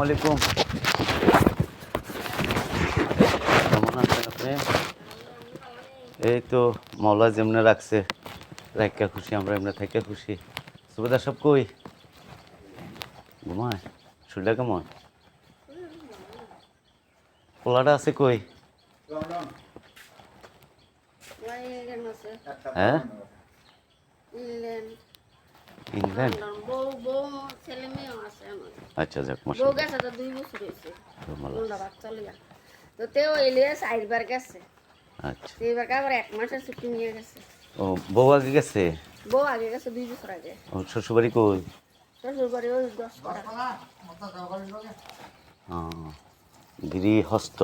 আলাইকুম। কেমন আছেন আপনি? এই তো মাওলা যেমনে রাখছে, রাখা খুশি, আমরা এমনি থাকা খুশি। সুবেদার সব কই? ঘুমায়? শরীরটা কেমন? পোলাটা আছে কই? হ্যাঁ, ইংল্যান্ড। আচ্ছা, যাক মাশাআল্লাহ। তো তেও এলিয়া চারবার গেছে, আচ্ছা, এইবার আবার 1 মাসের ছুটি নিয়ে গেছে। ও বউ আগে গেছে? বউ আগে গেছে 2 বছর আগে। ও শ্বশুরবাড়ি কই? শ্বশুর বাড়ি ওই 10 পাড়া। গৃহস্থ।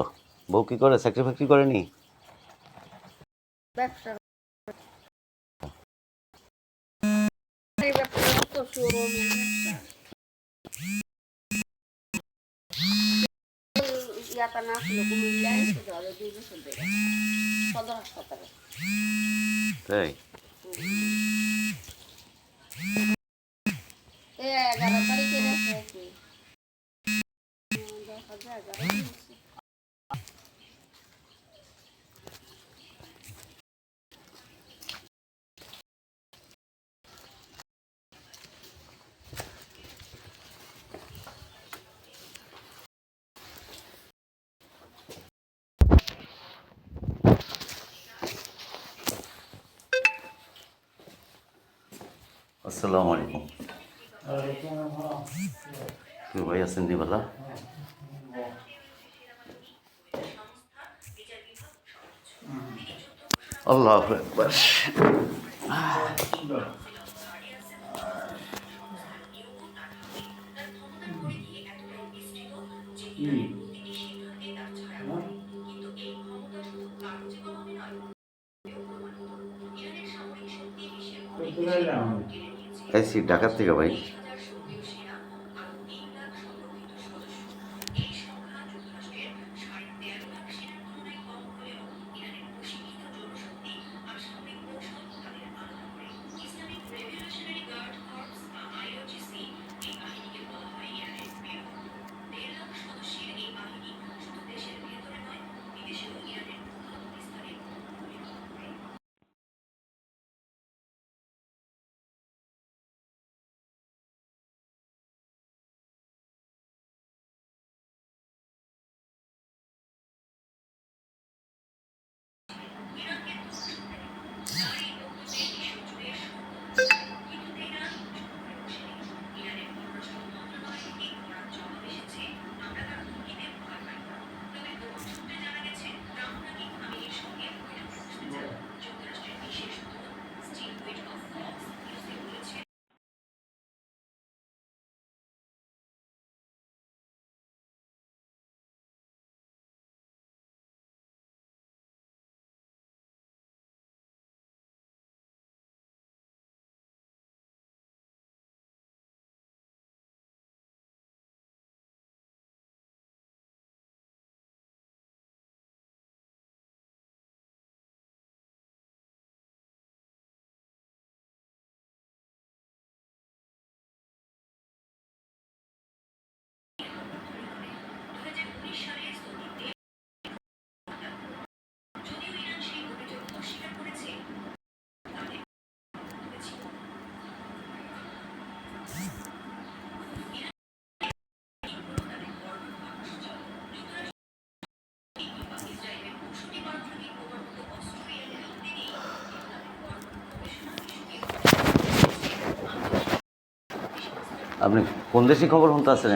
বউ কি করে, চাকরি ফাকরি করেনি? ব্যবসা এই ব্যবসা তো শোরুম ইয়াতা না ছিল কুমিল্লায় এসে ধরে 2 বছর ধরে সদর হাসপাতালে। তাই? এ 11 তারিখে গেছে কি 10,011 আসসালামু আলাইকুম। কি ভাই আছেন নি বালা? আল্লাহু আকবার। আইসি ঢাকা থেকে ভাই। আপনি কোন দেশি খবর শুনতে আছেন?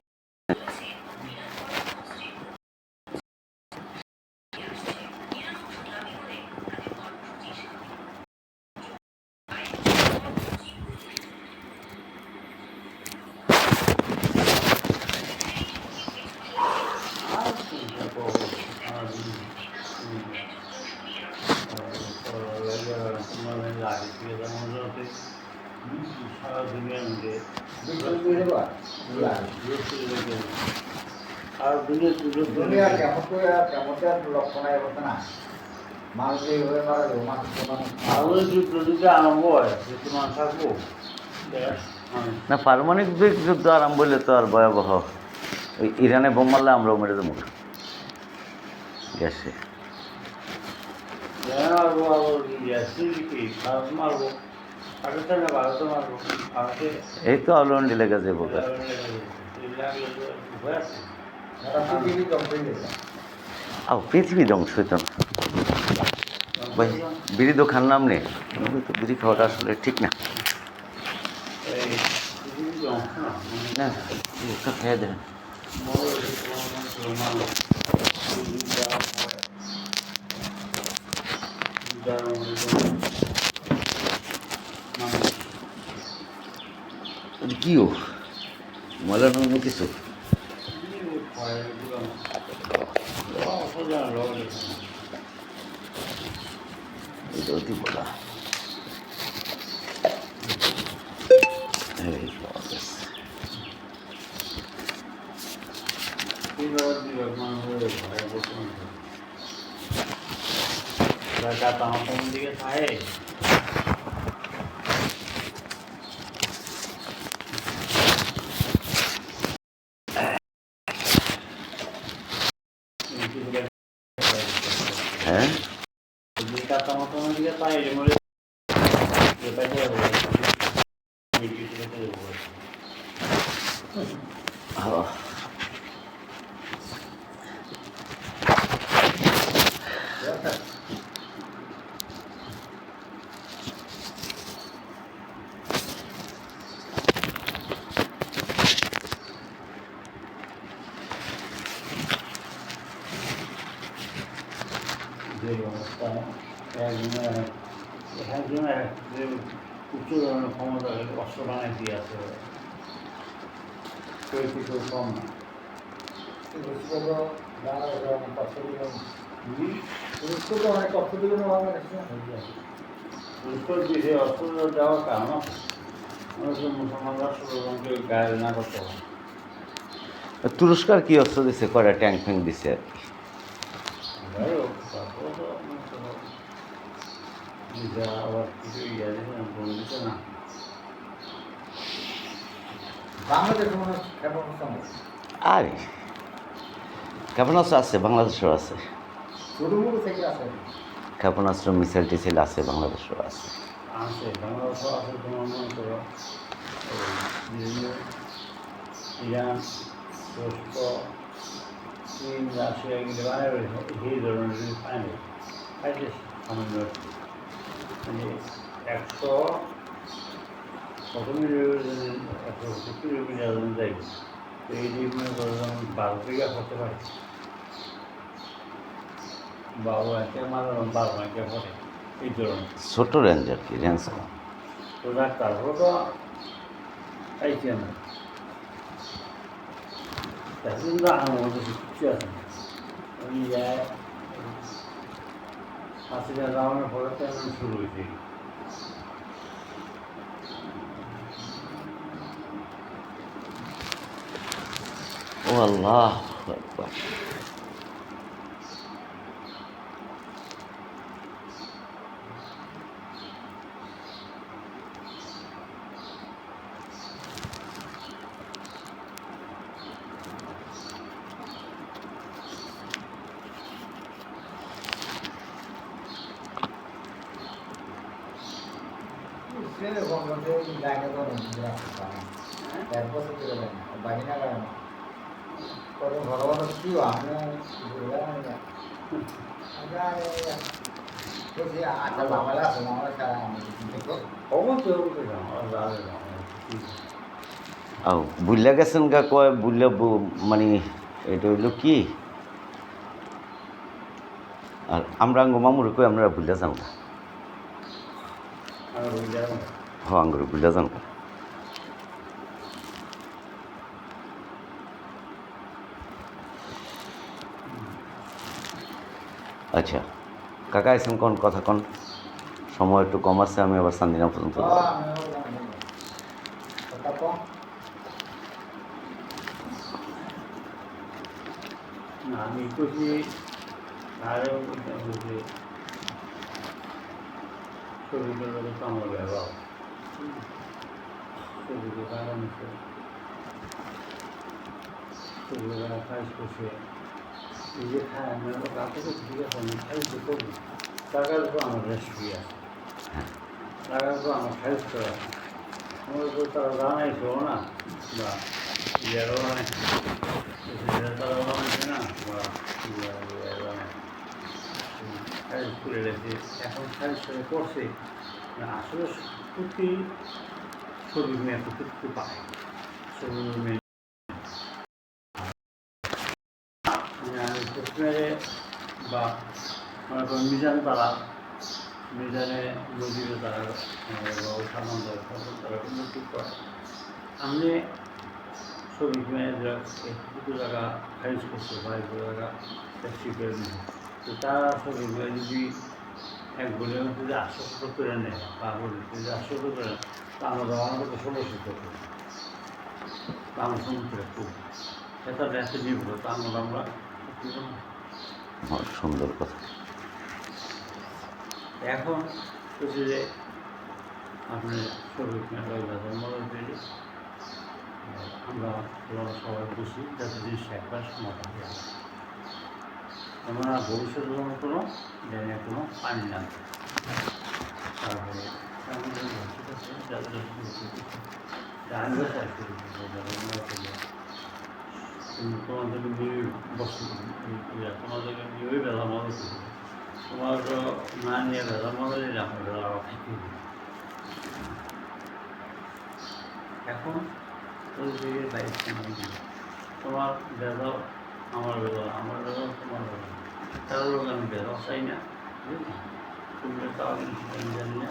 আর দুনিয়া কেমন করে লক্ষ্য নাই বলতে না মানুষ এইভাবে মারা যাবো মানুষ আরো যুদ্ধ যদি আরম্ভ হয় যদি মানুষ থাকবো না, পারমাণবিক যুদ্ধ আরম্ভ হইলে তো আর ভয়াবহ। ওই ইরানে বোম মারলে আমরাও মেরে দেবো গ্যাসে। মারবো আবার কি ভারত মারবো, পাকিস্তানে ভারতে মারবো, ভারতে এই তো অলরেডি লেগে যাবো গা। আও পৃথিবী ধ্বংস হইতো না ভাই। বিড়ি তো খান নাম নেই, তো বিড়ি খাওয়াটা আসলে ঠিক না। না একটা খেয়ে দেন। কিও ময়লা অন্য কিছু যদি বলা এই পাওয়া গেছে। দিকে থাকে হ্যাঁ কাতামাতামার দিকে তাই মরে যে অবস্থা একজনের যে উচ্চ ধরনের ক্ষমতা অস্ত্র বানাই দিয়ে আছে কেউ কিছু কম না। পুরস্কার দিয়ে অস্ত্র দেওয়ার কারণ মানুষের মুসলমান রাষ্ট্রকে গায়ে না করতে হবে। তুরস্কার কি অস্ত্র দিছে, কয়টা ট্যাঙ্ক ফ্যাঙ্ক দিছে আর কি। যাই হোক তারপরে তো আবার কিছু ইয়ে বলে দিচ্ছে না। আরে ক্ষেপণাস্ত্র আছে, বাংলাদেশেও আছে। ক্ষেপণাস্ত্র মিসাইল টিসাইল আছে, বাংলাদেশেও আছে। আছে বাংলাদেশও আছে, তোমার মনে করো বিভিন্ন ইরান, তুরস্ক, চীন, রাশিয়া এগুলো বানায় এই ধরনের ফাইনাল খাইছে সামান্য মানে 170 মিলিয়ন যাই। তো এই দিক মনে করো যেমন 12 বিঘা করতে পারে, 12 একে মারা 12 একে পড়ে এই ধরনের ছোট রেঞ্জ আর কি, রেঞ্জ কম। তো তারপরে তো পাইছি আমরা কিন্তু আমার মধ্যে কিচ্ছু আছে না। আমি যাই হাসিনা যাওয়ানোর পরে তো এখন শুরু হয়েছে। ও আল্লাহ আকবার। অবশ্যই আও বুঝলা গেছেন গা, কয় বুঝলা মানে এটা হইল কি। আর আমরা আঙ্গ মামুর কই আমরা বুঝলা যান গা। হ আঙ্গুর বুঝলা যান গা। আচ্ছা কাকা আইসেন কোন কথা কোন, সময় একটু কম আছে, আমি আবার সান্দিনা পর্যন্ত যাবো। আমি খুশি আরও বুঝি শরীরের মধ্যে কামড় ব্যবহার শরীরে কারণ ছবিগুলো খাইজ করছে এই যে খায় আমি রাতে তো ঠিক আছে আমি খাইজ করবো টাকার উপর আমার রেসিপি আছে টাকার উপর আমার খাইজ করা আছে আমার তো তারা জানাইছো না বা ইয়ারও জানাইছে তারা জানাইছে না বা খাইজ করে রেখে এখন খাইজ করে করছে আসলে প্রতি ছবি মেয়ে প্রত্যেকটু পায় ছবি মেয়ে আমি প্রথমে বা মনে করেন মিজান তারা মিজানে নদীরে তারা সানন্দ তারা উন্নতি করে আমি ছবি মেয়ে দুটো জায়গা খারিজ করছে বা এক জায়গা ট্যাক্সি করে নিয়ে তো তারা ছবি মেয়ে যদি এক বলে যদি আশ্বস্ত করে নেয় বা বলে যদি আশ্বস্ত করে তা আমরা আমার তো 1600 করে তা আমরা সমুদ্রে খুব এটা দেশে নির্ভর তা আমরা সুন্দর কথা। এখন হচ্ছে যে আপনি ছবি মনে দিলে আমরা সবাই বুঝি যাতে জিনিসটা একবার সমাধান হয়ে যায় আমরা ভবিষ্যতের জন্য কোনো জায়গায় কোনো পানি না তারপরে ঠিক আছে যাদের জানবে তোমাদেরকে নিয়ে বস্তু তোমাদেরকে নিয়েই বেলা মনে করি তোমার না নিয়ে বেলা মনে দিলে আমার বেলা খাইতে দিই এখন ওই দিকে দায়িত্ব তোমার বেলা আমার বেলা তোমার বেলা তার লোক আমি বেলা চাই না বুঝলি তুমি তাও আমি জানি না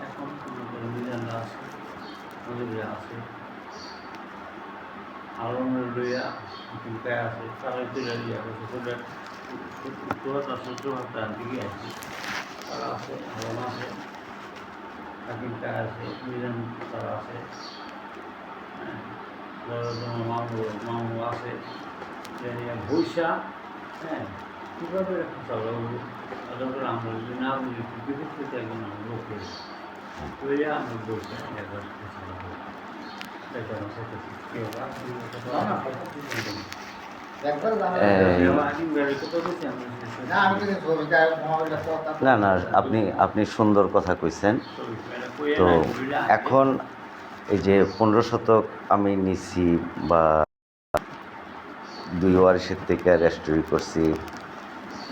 এখন তোমাদের মিজানরা আছে নদীরা আছে আলমের লইয়া চিন্তায় আছে তারাই তুলে দিয়ে আছে উত্তরটা সূর্যভাবটা দিকে আছে তারা আছে আলম আছে চিন্তায় আছে মিজান তারা আছে মামু আছে বৈশা হ্যাঁ কীভাবে চলো তারপরে আমরা যদি না বুঝি বিপক্ষিত একজন লোক তৈরি আমরা বৈশা একবার না না আপনি সুন্দর কথা কইছেন। তো এখন এই যে 15 শতক আমি নিছি বা 2 ওয়ারিশের থেকে রেজিস্ট্রি করছি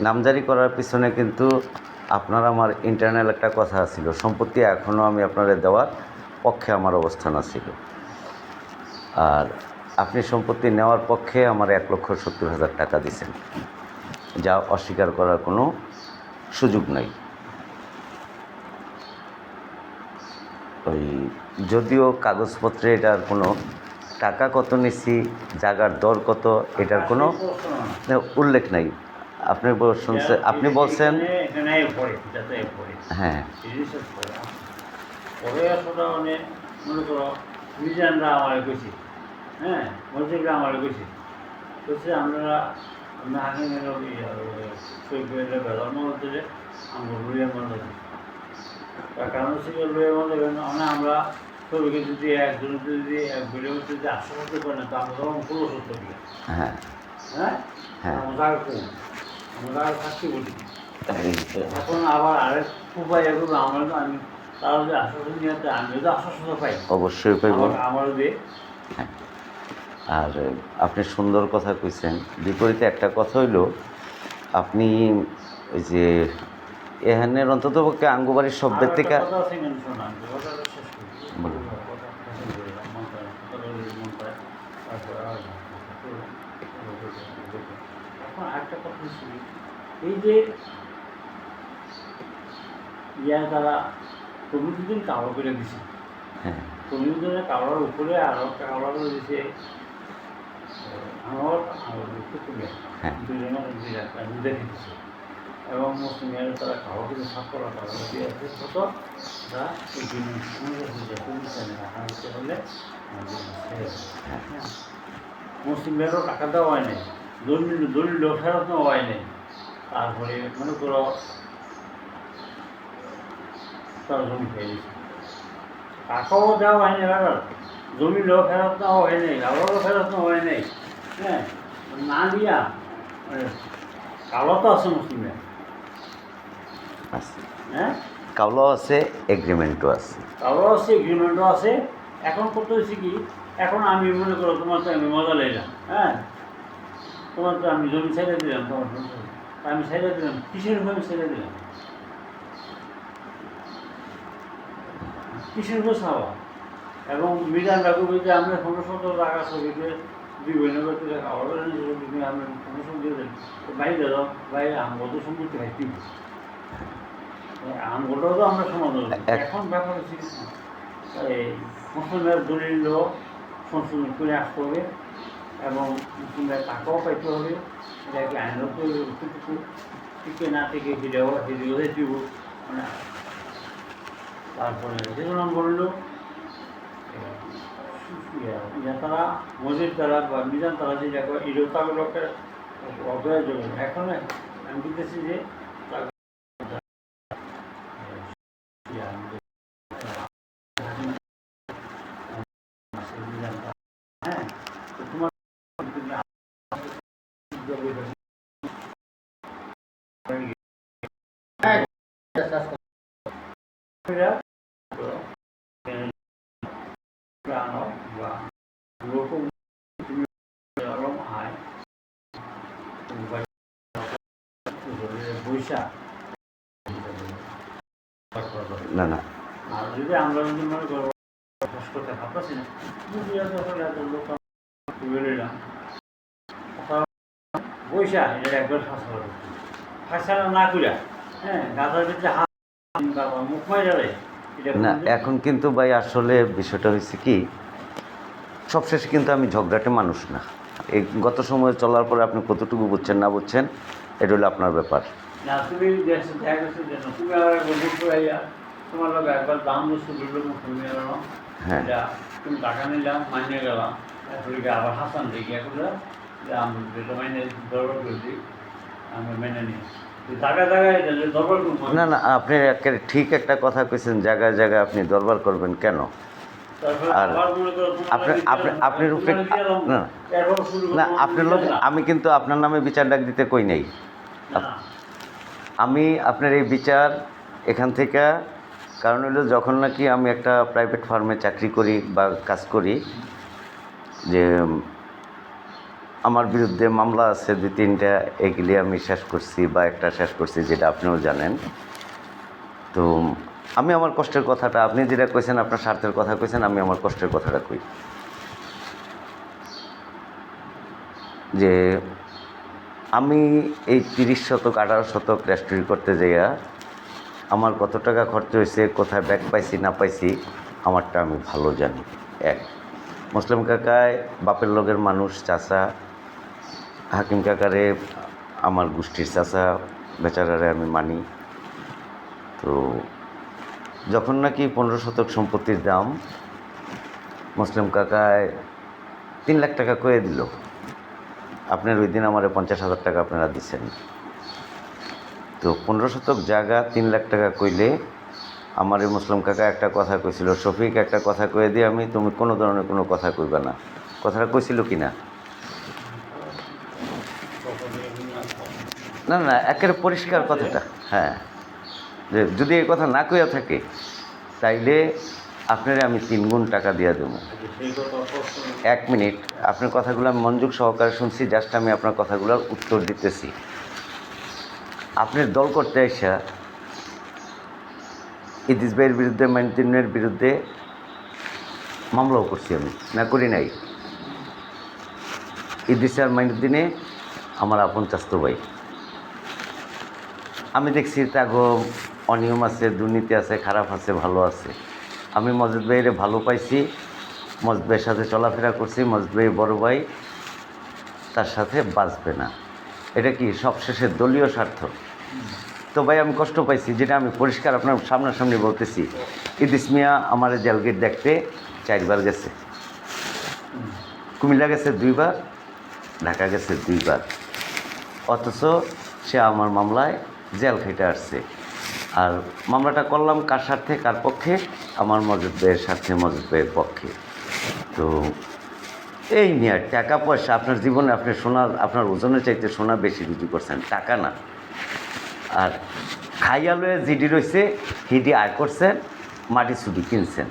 নামজারি করার পিছনে কিন্তু আপনার আমার ইন্টারনাল একটা কথা ছিল সম্পত্তি এখনও আমি আপনাদের দেওয়ার পক্ষে আমার অবস্থান ছিল আর আপনি সম্পত্তি নেওয়ার পক্ষে আমার 1,70,000 টাকা দিয়েছেন যা অস্বীকার করার কোনো সুযোগ নাই। ওই যদিও কাগজপত্রে এটার কোনো টাকা কত নিছি জায়গার দর কত এটার কোনো উল্লেখ নাই। আপনি শুনছেন আপনি বলছেন হ্যাঁ মনে করো মিজানরা আমার গেছি হ্যাঁ মসজিদরা আমার গেছি বলছে আমরা আগে বেলার মধ্যে আমরা লুইয়া মধ্যে তার কারণ হচ্ছে লুইয়া মধ্যে মানে আমরা ছবিকে যদি একজন যদি এক বেলের মধ্যে যদি 870 করে না তো আমরা তখন 1670 দিই হ্যাঁ হ্যাঁ আমরা কম আমরা আর থাকতে বলি এখন আবার আরেক উপায় এগুলো আমরা তো আমি তারা যদি 870 নিয়ে আমি যদি 870 পাই অবশ্যই পাইব আমারও দিয়ে হ্যাঁ। আর আপনি সুন্দর কথা কইছেন বিপরীতে একটা কথা হইল আপনি ওই যে এখানের অন্তত পক্ষে আঙ্গুবাড়ির শব্দের থেকে বলুন এখন একটা কথা শুনি এই যে তারা প্রভৃতিদিন কালো করে দিছে হ্যাঁ প্রভৃতিদিনের কালোর উপরে আরও একটা কালোর দিছে আমার হ্যাঁ দুজনের দেখে দিচ্ছে এবং মুসলিমের তারা কালো কিন্তু সাফ করা তারা দিয়েছে কত তারা এই জিনিস হলে মুসলিমেরও টাকা দেওয়া হয় নাই দলিল ফেরত নেওয়া হয় নাই তারপরে মনে করো তারা জমি খেয়ে দিচ্ছে টাকাও দেওয়া হয় নাই জমি ফেরত নেওয়া হয় নাই কালোরও ফেরত নেওয়া হয় নাই হ্যাঁ না দিয়া কালো তো আছে মুসলিমে, আছে হ্যাঁ কাউলো আছে, এগ্রিমেন্টও আছে। কালো আছে, এগ্রিমেন্টও আছে। এখন কত হয়েছে কি, এখন আমি মনে করো তোমার তো আমি মজা লাইলাম, হ্যাঁ তোমার তো আমি জমি ছেড়ে দিলাম, তোমার আমি ছেড়ে দিলাম, কিসের উপর আমি ছেড়ে দিলাম, কিসের উপর ছাওয়া। এবং মিজান রাখবো যে আমরা 1500 টাকা ছবিতে বিভিন্ন ব্যক্তিকে খাওয়া আমরা 1500 দিয়ে দেন, ভাই দিল ভাই আমগত সম্পত্তি ভাইটি আমগটাও তো আমরা সমাধান। এখন ব্যাপার হচ্ছে এই মুসলিমের দলিল সংশোধন করে আসতে হবে এবং মুসলিমের টাকাও পাইতে হবে, এটাকে আইনত টিকে না থেকে হিরেও দিব। মানে তারপরে দ্বিতীয় নম্বর হলো তারা মসজিদ তারা বা মিজান তারা যে দেখো ইরতাগুলোকে অগ্রাহ্য করে। এখন আমি বলতেছি যে হ্যাঁ তোমার না না আর যদি আমরা যদি মনে করবো কষ্ট করতে ভাবতেছি না, লোক বৈশা এটা একবার ফাঁসা না করিয়া, হ্যাঁ গাছার ভিতরে হাত মুখ মাই যাবে। না এখন কিন্তু ভাই আসলে বিষয়টা হয়েছে কি, সবশেষে কিন্তু আমি ঝগড়াটে মানুষ না। এই গত সময় চলার পরে আপনি কতটুকু বুঝছেন না বুঝছেন এটা হলো আপনার ব্যাপার। না তুমি দেখা গেছে যে তুমি আবার মুখ করাইয়া তোমার লোক একবার দাম বস্তু দিল মুখ তুমি হ্যাঁ তুমি টাকা নিলাম মাইনে গেলাম, তারপরে আবার হাসান দেখি এখন যে আমি যেটা মাইনে দরবার করছি আমি মেনে নিই জায়গায় জায়গায় দরবার করবো না না আপনি একেবারে ঠিক একটা কথা কইছেন, জায়গায় জায়গায় আপনি দরবার করবেন কেন? আর আপনার উপরে না আপনার লোক আমি কিন্তু আপনার নামে বিচার ডাক দিতে কই নাই। আমি আপনার এই বিচার এখান থেকে, কারণ হলো যখন নাকি আমি একটা প্রাইভেট ফার্মে চাকরি করি বা কাজ করি, যে আমার বিরুদ্ধে মামলা আছে 2-3টা, এগুলি আমি শেষ করছি বা একটা শেষ করছি যেটা আপনিও জানেন। তো আমি আমার কষ্টের কথাটা, আপনি যেটা কইছেন আপনার স্বার্থের কথা কইছেন, আমি আমার কষ্টের কথাটা কই যে আমি এই 30 শতক 18 শতক রেস্টুরি করতে যাইয়া আমার কত টাকা খরচ হয়েছে, কোথায় ব্যাগ পাইছি না পাইছি আমারটা আমি ভালো জানি। এক মুসলিম কাকায় বাপের লগের মানুষ, চাচা হাকিম কাকারে আমার গোষ্ঠীর চাচা, বেচারারে আমি মানি। তো যখন নাকি 15 শতক সম্পত্তির দাম মুসলিম কাকায় 3 লাখ টাকা কয়ে দিল, আপনার ওই দিন আমার 50,000 টাকা আপনারা দিচ্ছেন। তো 15 শতক জায়গা 3 লাখ টাকা কইলে আমার এই মুসলিম কাকা একটা কথা কইছিল, শফিক একটা কথা কয়ে দিয়ে আমি তুমি কোনো ধরনের কোনো কথা কইবা না, কথাটা কইছিল কি না? না না একেবারে পরিষ্কার কথাটা। হ্যাঁ যে যদি এই কথা না কইয়া থাকে তাইলে আপনারে আমি 3 গুণ টাকা দিয়ে দেবো। 1 মিনিট, আপনার কথাগুলো আমি মনোযোগ সহকারে শুনছি, জাস্ট আমি আপনার কথাগুলোর উত্তর দিতেছি। আপনার দল করতে আসা ইদ্রিস ভাইয়ের বিরুদ্ধে, মাইনুদ্দিনের বিরুদ্ধে মামলাও করছি আমি, না করি নাই? ইদ্রিস আর মাইনুদ্দিনে আমার আপন চাস্তো ভাই। আমি দেখছি তাগো অনিয়ম আছে, দুর্নীতি আছে, খারাপ আছে, ভালো আছে। আমি মজিদ ভাইয়ের ভালো পাইছি, মজিদ ভাইয়ের সাথে চলাফেরা করছি, মজিদ ভাইয়ের বড় ভাই তার সাথে বাঁচবে না, এটা কি সবশেষে দলীয় স্বার্থ। তো ভাই আমি কষ্ট পাইছি, যেটা আমি পরিষ্কার আপনার সামনাসামনি বলতেছি। ইদ্রিস মিয়া আমার জেলগেট দেখতে 4 বার গেছে, কুমিল্লা গেছে 2 বার, ঢাকা গেছে 2 বার, অথচ সে আমার মামলায় জেল খেটে আসছে। আর মামলাটা করলাম কার স্বার্থে, কার পক্ষে? আমার মজিদ ভাইয়ের স্বার্থে, মজিদ ভাইয়ের পক্ষে। তো এই নিয়ে টাকা পয়সা আপনার জীবনে আপনি সোনা আপনার ওজনের চাইতে সোনা বেশি রুজি করছেন, টাকা না। আর খাইয়া লয়ে জিডি রয়েছে হিডি আয় করছেন, মাটি চুটি কিনছেন।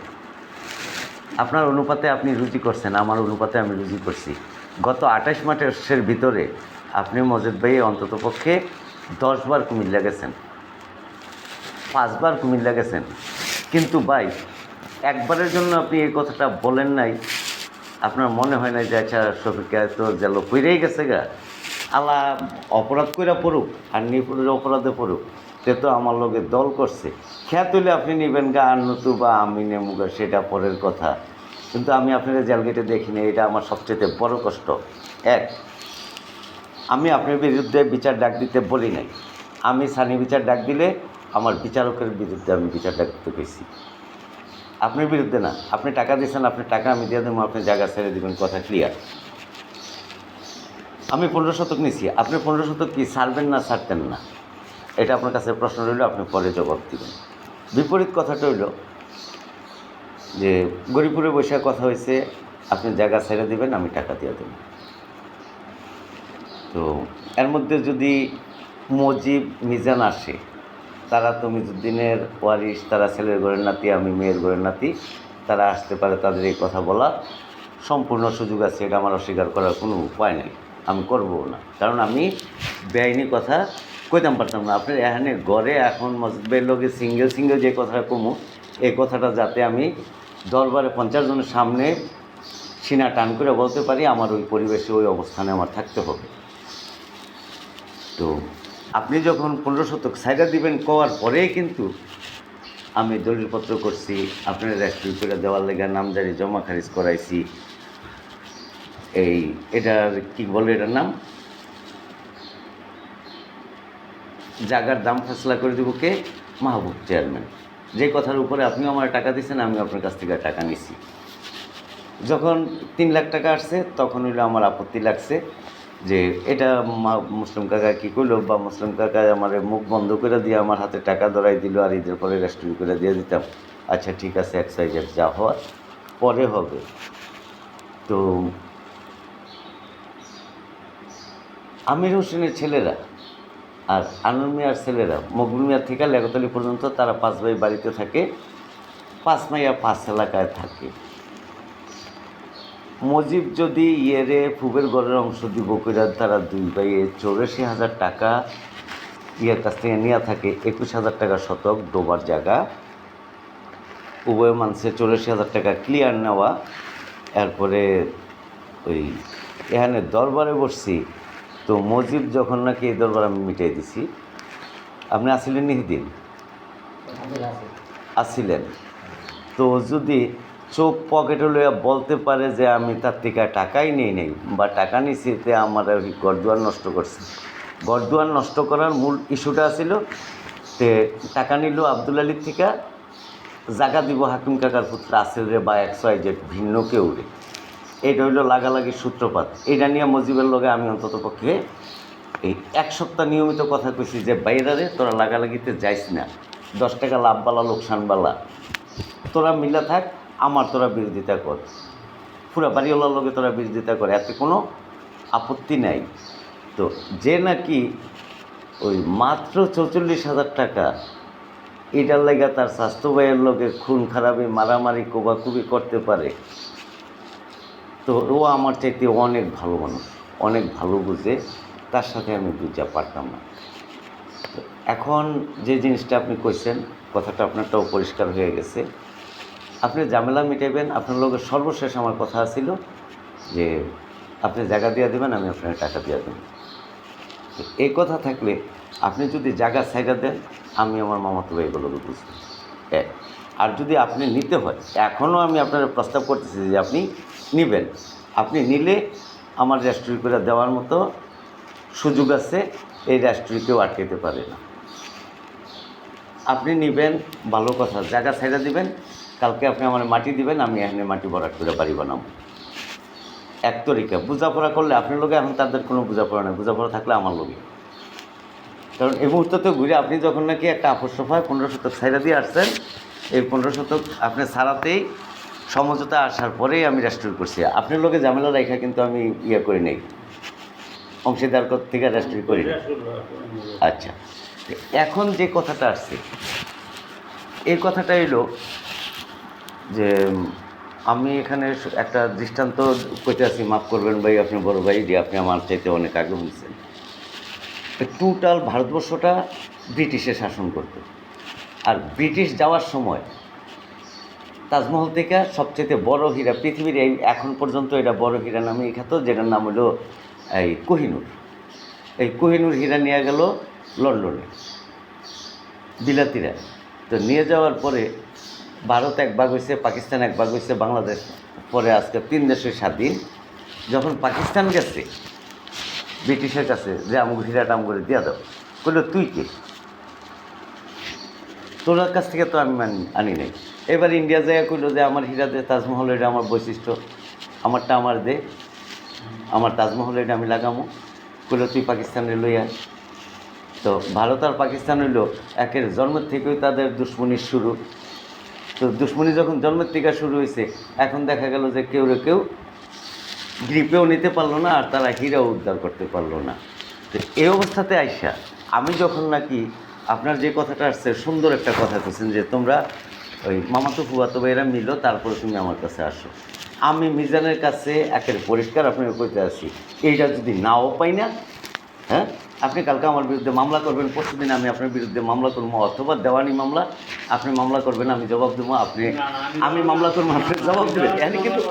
আপনার অনুপাতে আপনি রুজি করছেন, আমার অনুপাতে আমি রুজি করছি। গত 28 মাসের ভিতরে আপনি মজিদ ভাই অন্তত পক্ষে 10 বার কুমিল্লা গেছেন, 5 বার কুমিল্লা গেছেন। কিন্তু ভাই একবারের জন্য আপনি এই কথাটা বলেন নাই, আপনার মনে হয় না যে আচ্ছা শফিকা তো যেন কইরেই গেছে গা, আল্লাহ অপরাধ কইরা পড়ুক আর নিপুণের অপরাধে পড়ুক, সে তো আমার লগে দল করছে। খেয়া তুলে আপনি নেবেন গা আর নতু বা আমি নেবো গা, সেটা পরের কথা। কিন্তু আমি আপনার জেল গেটে দেখিনি, এটা আমার সবচেয়ে বড় কষ্ট। এক, আমি আপনার বিরুদ্ধে বিচার ডাক দিতে বলি নাই। আমি সানি বিচার ডাক দিলে আমার বিচারকের বিরুদ্ধে আমি বিচার ডাক দিতে পেয়েছি, আপনার বিরুদ্ধে না। আপনি টাকা দিয়েছেন, আপনি টাকা আমি দিয়ে দেবো, আপনি জায়গা ছেড়ে দেবেন, কথা ক্লিয়ার। আমি 15 শতক নিছি, আপনি 15 শতক কি ছাড়বেন না ছাড়তেন না, এটা আপনার কাছে প্রশ্ন রইল, আপনি পরে জবাব দেবেন। বিপরীত কথাটা হইল যে গরিপুরে বসে কথা হয়েছে, আপনি জায়গা ছেড়ে দেবেন, আমি টাকা দিয়ে দেব। তো এর মধ্যে যদি মজিব মিজান আসে, তারা তো মিজুদ্দিনের ওয়ারিশ, তারা ছেলের ঘরের নাতি, আমি মেয়ের ঘরের নাতি, তারা আসতে পারে, তাদের এই কথা বলার সম্পূর্ণ সুযোগ আছে। এটা আমার অস্বীকার করার কোনো উপায় নেই, আমি করবও না, কারণ আমি বেআইনি কথা কইতাম পারতাম না। আপনার এখানে গড়ে এখন মসজিদের লোকে সিঙ্গেল যে কথাটা কমু, এই কথাটা যাতে আমি দরবারে 50 জনের সামনে সিনা টান করে বলতে পারি, আমার ওই পরিবেশে ওই অবস্থানে আমার থাকতে হবে। তো আপনি যখন 15 শতক সাইডা দিবেন কওয়ার পরেই কিন্তু আমি দলিলপত্র করছি, আপনার রেস্ট্রি করে দেওয়ার লেগে নামজারি জমা খারিজ করাইছি। এই এটার কি বলে, এটার নাম জায়গার দাম ফেসলা করে দেবো কে? মাহবুব চেয়ারম্যান। যে কথার উপরে আপনিও আমার টাকা দিয়েছেন, আমি আপনার কাছ থেকে টাকা নিছি। যখন 3 লাখ টাকা আসছে তখন হইলো আমার আপত্তি লাগছে যে এটা মুসলিম কাকা কী করলো, বা মুসলিম কাকা আমার মুখ বন্ধ করে দিয়ে আমার হাতে টাকা ধরাই দিল, আর ঈদের পরে রেস্টুরেন্ট করে দিয়ে দিতাম। আচ্ছা ঠিক আছে, এক্সাইজেড, যা হওয়ার পরে হবে। তো আমির হোসেনের ছেলেরা আর আনন্দ মিয়ার ছেলেরা মকবুল মিয়ার থেকে লেগতলি পর্যন্ত তারা 5 ভাই বাড়িতে থাকে, 5 মাইয়া 5 এলাকায় থাকে। মজিব যদি ইয়েরে ফুবের ঘরের অংশ দিব করে, তারা 2 ভাইয়ে 84,000 টাকা ইয়ের কাছ থেকে নেওয়া থাকে, 21,000 টাকা শতক ডোবার জায়গা, উভয় মানছে 84,000 টাকা ক্লিয়ার নেওয়া। এরপরে ওই এখানে দরবারে বসছি, তো মজিব যখন নাকি এই দরবার আমি মিটাই দিছি, আপনি আসিলেন নিহিদিন আসিলেন, তো যদি চোখ পকেটে লইয়া বলতে পারে যে আমি তার থেকে টাকাই নিই নেই বা টাকা নিছি, তে আমার গরদুয়ার নষ্ট করছে। গরদুয়ার নষ্ট করার মূল ইস্যুটা ছিল তে টাকা নিল আব্দুল আলীর থেকে, জায়গা দিব হাকিম কাকার পুত্র আসিল রে বা 100 ভিন্ন কেউ রে। এটা হইল লাগালাগির সূত্রপাত। এটা নিয়ে মজিবের লগে আমি অন্তত পক্ষে এই 1 সপ্তাহ নিয়মিত কথা কইছি যে বাইরে রে তোরা লাগালাগিতে যাইস না, 10 টাকা লাভবালা লোকসানবালা, তোরা মিলা থাক, আমার তোরা বিরোধিতা কর, পুরা বাড়িওয়ালার লগে তোরা বিরোধিতা করে, এতে কোনো আপত্তি নাই। তো যে নাকি ওই মাত্র 44,000 টাকা এটার লেগে তার স্বাস্থ্য ভাইয়ের লগে খুন খারাপি মারামারি কোবাকুবি করতে পারে, তো ও আমার চাইতে অনেক ভালো মানুষ, অনেক ভালো বুঝে, তার সাথে আমি বুঝতে পারতাম না। তো এখন যে জিনিসটা আপনি কইছেন, কথাটা আপনারটাও পরিষ্কার হয়ে গেছে। আপনি ঝামেলা মিটাইবেন, আপনার লোকের সর্বশেষ আমার কথা ছিল যে আপনি জায়গা দিয়ে দেবেন, আমি আপনার টাকা দিয়ে দেবেন। তো এই কথা থাকলে আপনি যদি জায়গা ছাইড়া দেন, আমি আমার মামাতো ভাইগুলোকে বুঝবো। আর যদি আপনি নিতে হয়, এখনও আমি আপনার প্রস্তাব করতেছি যে আপনি নেবেন, আপনি নিলে আমার রেস্টুরি করে দেওয়ার মতো সুযোগ আছে, এই রেস্টুরি কেউ আটকাতে পারে না। আপনি নেবেন, ভালো কথা, জায়গা ছাইড়া দিবেন, কালকে আপনি আমার মাটি দিবেন, আমি এখানে মাটি ভরাট করে বাড়ি বানাবো। এক তরিকা বোঝাপড়া করলে আপনার লোকে, এখন তাদের কোনো বোঝাপড়া নেই, বোঝাপড়া থাকলে আমার লোকে। কারণ এই মুহূর্তে তো ঘুরে আপনি যখন নাকি একটা আপস সফায় 15 শতক ছাইড়া দিয়ে আসছেন, এই 15 শতক আপনি ছাড়াতেই সমঝোতা আসার পরেই আমি রেস্টোর করছি। আপনার লোকে ঝামেলা রেখা কিন্তু আমি ইয়ে করি নাই, অংশীদার থেকে রেস্টোর করি না। আচ্ছা, এখন যে কথাটা আসছে, এই কথাটা এলো যে আমি এখানে একটা দৃষ্টান্ত কইতে আছি, মাফ করবেন ভাই, আপনি বড় ভাই, যে আপনি আমার চাইতে অনেক আগে বলছেন। টোটাল ভারতবর্ষটা ব্রিটিশে শাসন করত, আর ব্রিটিশ যাওয়ার সময় তাজমহল থেকে সবচেয়ে বড় হীরা পৃথিবীর, এই এখন পর্যন্ত এটা বড় হীরা নামে খ্যাত, যেটার নাম হলো এই কোহিনূর। এই কোহিনূর হীরা নিয়ে গেল লন্ডনে বিলাতিরা। তো নিয়ে যাওয়ার পরে ভারত এক ভাগ হয়েছে, পাকিস্তান এক ভাগ হয়েছে, বাংলাদেশ পরে আজকে 3 দেশের স্বাধীন। যখন পাকিস্তান গেছে ব্রিটিশের কাছে যে আমাকে হীরাটা করে দিয়া দাও, কইলো তুই কে? তোর কাছ থেকে তো আমি আনি নাই। এবার ইন্ডিয়া জায়গা কইলো যে আমার হীরা দে, তাজমহল এটা আমার বৈশিষ্ট্য, আমারটা আমার দে, আমার তাজমহল এটা আমি লাগামো। কইলো তুই পাকিস্তানে লইয়া। তো ভারত আর পাকিস্তান হইল একের জন্মের থেকেই তাদের দুশ্মনির শুরু। তো দুশ্মনী যখন জন্মের থেকে শুরু হয়েছে, এখন দেখা গেল যে কেউ গ্রিপেও নিতে পারলো না, আর তারা হীরাও উদ্ধার করতে পারলো না। তো এই অবস্থাতে আইসা আমি যখন নাকি আপনার যে কথাটা আসছে, সুন্দর একটা কথা বলছেন যে তোমরা ওই মামাতো ফুয়াতো ভাইয়েরা মিলো, তারপরে তুমি আমার কাছে আসো। আমি মিজানের কাছে একের পরিষ্কার আপনাকে কইতে আসি, এইটা যদি নাও পাই না, হ্যাঁ, আপনি কালকে আমার বিরুদ্ধে মামলা করবেন, পরশুদিন আমি আপনার বিরুদ্ধে মামলা করবো, অথবা দেওয়ানি মামলা, আপনি মামলা করবেন, আমি জবাব দেবো, আপনি আমি মামলা করবো, আপনি জবাব দেবেন। এখানে কিন্তু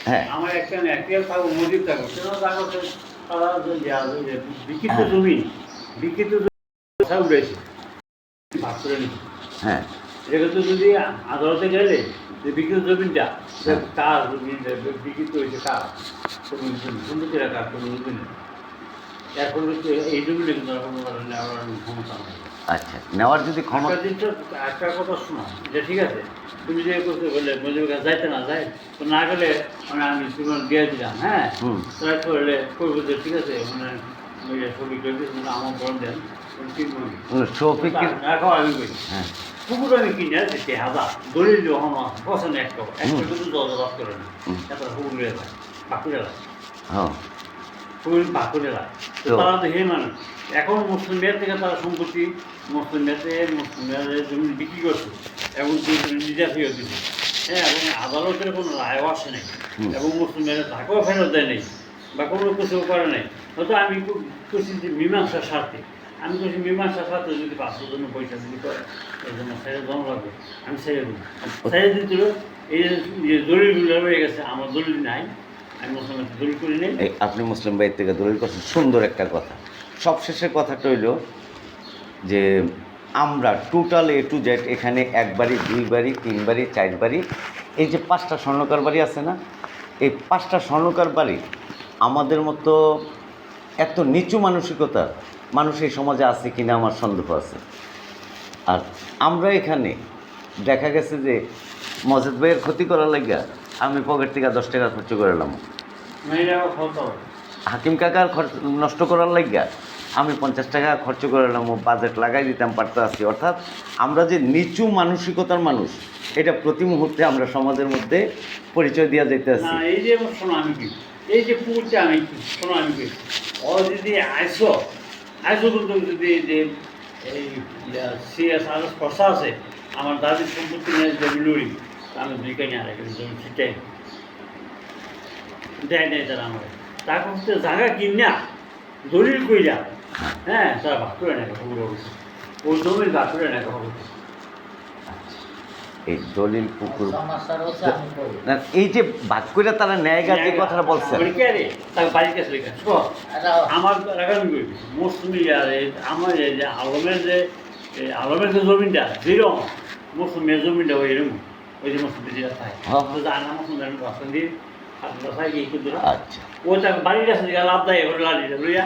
হ্যাঁ, আমার একটা থাকবো, মজুদ থাকবো, তারা বিকৃত জমি, বিকৃত উঠেছে ভাগ করে নিচ্ছে। হ্যাঁ, এটা তো যদি আদালতে গেলে যে বিকৃত জমিটা কার বিকৃত হয়েছে, কার সুন্দর কার কোনো জমি নেই। এখন এই জমিটা কিন্তু নেওয়ার ক্ষমতা নেই। আচ্ছা, নেওয়ার যদি ক্ষমতা, একটা কথা শোনা, যে ঠিক আছে তুমি যে করতে বললে মজুর কাছে যাইতে না যায়, তো না গেলে মানে আমি দিয়ে দিলাম, হ্যাঁ, তাই করলে করবো যে ঠিক আছে, মানে ছবি করে আমার বল দেন শফিক, আমি করি হ্যাঁ, কুকুর আমি কিনে দিচ্ছি হাজার দলিল যখন পছন্দ একটা কিন্তু জলবাস করে না, তারপরে কুকুরে যায় বাকুরে যায়, হ্যাঁ, কুকুর বাকুরে যায়। তারা তো হে মানুষ এখন মুসলিম মেয়ের থেকে তারা সম্পত্তি মুসলিম মেয়েদের জমি বিক্রি করছে এবং নিজে ফেরত দিচ্ছে, হ্যাঁ, এবং আদালতের কোনো রায়ও আসে নাই, এবং মুসলিম মেয়েদের টাকাও ফেরত দেয় নেই বা কোনো কিছু করে নাই। হয়তো আমি করছি যে মীমাংসার স্বার্থে, আমি বলছি মীমাংসার স্বার্থে যদি 500 জন্য পয়সা যদি করে এই জন্য ছেড়ে দম লাগবে, আমি ছেড়ে দিই, ছেড়ে দিতে এই যে দলিলগুলো রয়ে গেছে, আমার দলিল নাই, আমি মুসলিমের দলিল করি নেই। আপনি মুসলিম ভাইয়ের থেকে দলিল করছেন, সুন্দর একটা কথা। সবশেষের কথাটা হইল যে আমরা টোটাল A to Z এখানে 1 বাড়ি 2 বাড়ি 3 বাড়ি 4 বাড়ি, এই যে 5টা স্বর্ণকার বাড়ি আছে না, এই 5টা স্বর্ণকার বাড়ি আমাদের মতো এত নিচু মানসিকতা মানুষ এই সমাজে আছে কিনা আমার সন্দেহ আছে। আর আমরা এখানে দেখা গেছে যে মজিদ ভাইয়ের ক্ষতি করার লাগিয়া আমি পকেট থেকে 10 টাকা খরচ করলাম, হাকিম কাকার নষ্ট করার লাগিয়া আমি 50 টাকা খরচ করলাম, বাজেট লাগাই দিতাম পারতে আসছি। অর্থাৎ আমরা যে নিচু মানসিকতার মানুষ, এটা প্রতি মুহূর্তে আমরা সমাজের মধ্যে পরিচয় দিয়ে যেতে আসছি। এই যে শোনো আমি কি, এই যে পুকুরটা আমি কি, শোনো আমি কি, ও যদি আইসো কিন্তু যদি যে এই CSR খরচা আছে, আমার দাদির সম্পত্তি নিয়ে জমি লড়ি, আমি 2 কানি আর একটা জমি ছিটাই দেয় নেই তারা আমার, তারপর হচ্ছে জায়গা কিনা দলিল কইরা, হ্যাঁ, তারা ভাগ করে নেয় খবর অবস্থা, ওই জমির ভাগ করে নেয় খবর। এই দলিল পুকুর না, এই যে ভাগ করে তারা ন্যায়গার যে কথাটা বলছেন, তার বাড়ির কাছে লেখা আমার রাখামি করবি মৌসুমি, আর আমার যে আলমের যে জমিনটা যেরকম মৌসুমের জমিনটা ওই এরকম, ওই যে মৌসুমি যেটা থাকে জানা মৌসুমের রাস্তা দিয়ে আচ্ছা, ও তার বাড়ির কাছে লাভ দেয় লাড়িটা লইয়া